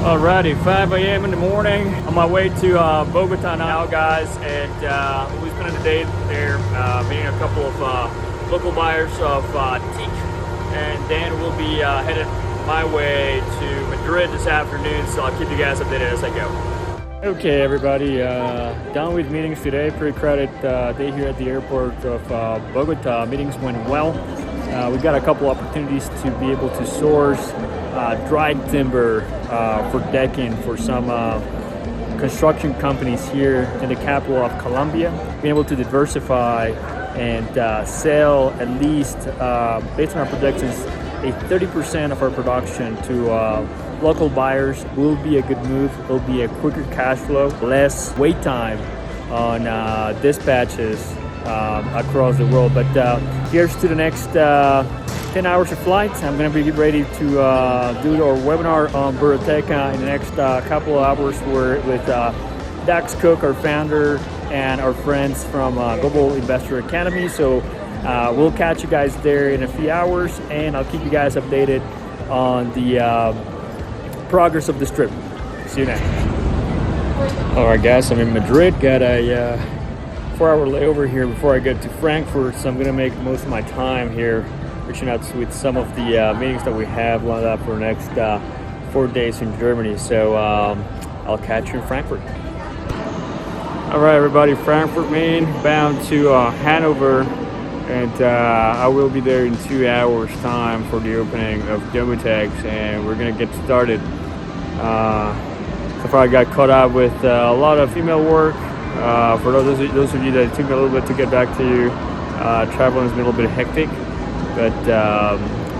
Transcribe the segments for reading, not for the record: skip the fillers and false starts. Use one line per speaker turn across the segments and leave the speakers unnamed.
Alrighty, 5 a.m. in the morning. On my way to Bogotá now, guys, and we'll be spending the day there, meeting a couple of local buyers of teak, and then we'll be headed my way to Madrid this afternoon. So I'll keep you guys updated as I go. Okay, everybody, done with meetings today. Pretty crowded day here at the airport of Bogotá. Meetings went well. We've got a couple opportunities to be able to source dried timber for decking for some construction companies here in the capital of Colombia. Being able to diversify and sell at least, based on our projections, a 30% of our production to local buyers will be a good move. It'll be a quicker cash flow, less wait time on dispatches across the world. But here's to the next 10 hours of flight. I'm going to be ready to do our webinar on Baracaldo in the next couple of hours with Dax Cook, our founder, and our friends from Global Investor Academy. So we'll catch you guys there in a few hours, and I'll keep you guys updated on the progress of this trip. See you next. All right, guys, I'm in Madrid. Got a 4-hour layover here before I get to Frankfurt, so I'm going to make most of my time here reaching out with some of the meetings that we have lined up for the next 4 days in Germany. So I'll catch you in Frankfurt. All right, everybody, Frankfurt, Maine, bound to Hanover, and I will be there in 2 hours' time for the opening of Domotex, and we're gonna get started. So far I got caught up with a lot of email work. For those of you that it took me a little bit to get back to you, traveling has been a little bit hectic, but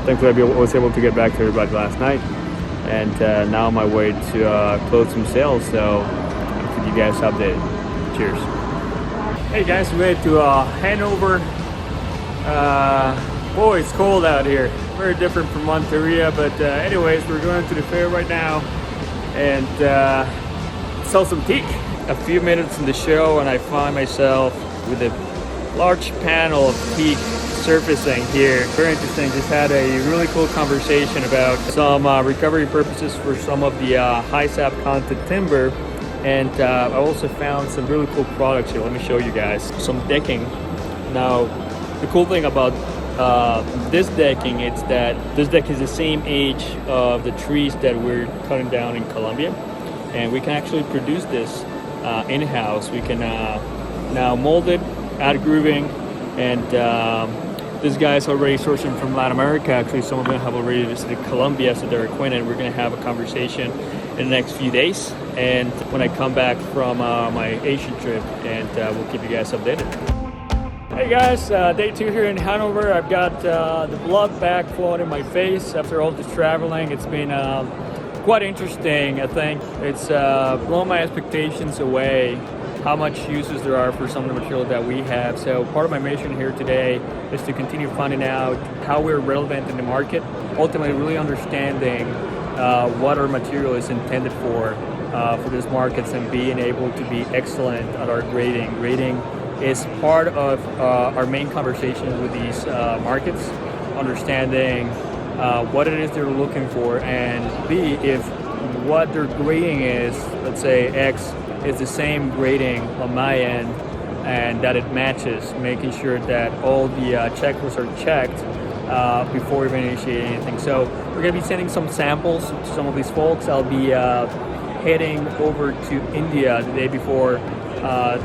thankfully I was able to get back to everybody last night, and now on my way to close some sales, so I'll keep you guys updated. Cheers. Hey guys, we made it to Hanover. Boy, it's cold out here. Very different from Monteria, but anyways, we're going to the fair right now and sell some teak. A few minutes in the show and I find myself with a large panel of teak surfacing here. Very interesting. Just had a really cool conversation about some recovery purposes for some of the high sap content timber, and I also found some really cool products here. Let me show you guys some decking. Now the cool thing about this decking is that this deck is the same age of the trees that we're cutting down in Colombia, and we can actually produce this in-house. We can now mold it, add grooving, and this guy's already sourcing from Latin America. Actually, some of them have already visited Colombia, so they're acquainted. We're going to have a conversation in the next few days, and when I come back from my Asian trip, and we'll keep you guys updated. Hey guys, day 2 here in Hanover. I've got the blood back flowing in my face after all this traveling. It's been quite interesting. I think it's blown my expectations away how much uses there are for some of the material that we have. So part of my mission here today is to continue finding out how we're relevant in the market, ultimately really understanding what our material is intended for these markets, and being able to be excellent at our grading. Grading is part of our main conversation with these markets, understanding what it is they're looking for, and B, if what their grading is, let's say X, is the same grading on my end, and that it matches, making sure that all the checklists are checked before we initiate anything. So we're going to be sending some samples to some of these folks. I'll be heading over to India the day before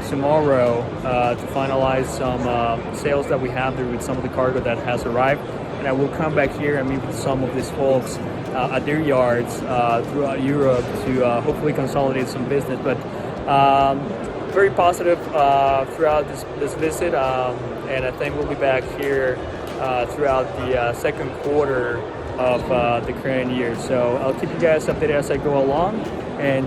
tomorrow to finalize some sales that we have there with some of the cargo that has arrived, and I will come back here and meet with some of these folks at their yards throughout Europe to hopefully consolidate some business. But very positive throughout this visit, and I think we'll be back here throughout the second quarter of the current year. So I'll keep you guys updated as I go along, and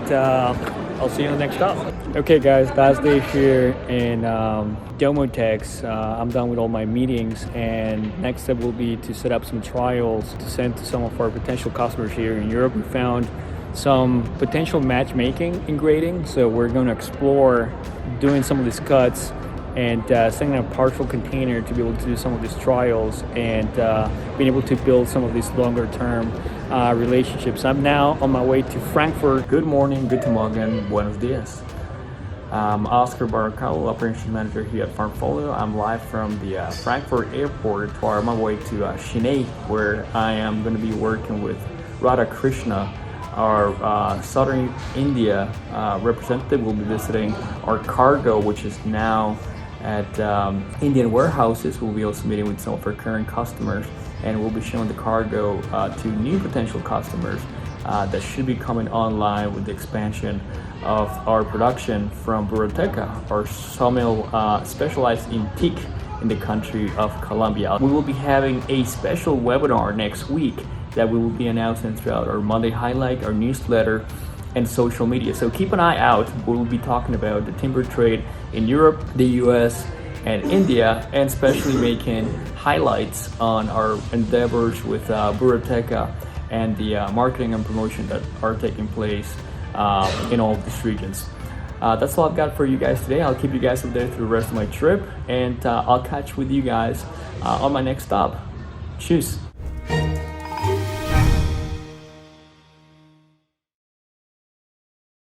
I'll see you on the next stop. Okay guys, last day here in Domotex. I'm done with all my meetings, and next step will be to set up some trials to send to some of our potential customers here in Europe. We found some potential matchmaking in grading, so we're going to explore doing some of these cuts and sending a partial container to be able to do some of these trials and being able to build some of these longer term relationships. I'm now on my way to Frankfurt. Good morning, good morning, buenos dias. Oscar Baracaldo, Operations Manager here at Frankfurt. I'm live from the Frankfurt airport, or on my way to Chennai, where I am going to be working with Radha Krishna, our Southern India representative. Will be visiting our cargo, which is now at Indian warehouses. We'll be also meeting with some of our current customers, and we'll be showing the cargo to new potential customers that should be coming online with the expansion of our production from Bogotá, our sawmill specialized in teak in the country of Colombia. We will be having a special webinar next week that we will be announcing throughout our Monday highlight, our newsletter, and social media. So keep an eye out. We will be talking about the timber trade in Europe, the US, and India, and especially making highlights on our endeavors with Bogotá and the marketing and promotion that are taking place in all of these regions. That's all I've got for you guys today. I'll keep you guys up there through the rest of my trip, and I'll catch with you guys on my next stop. Cheers.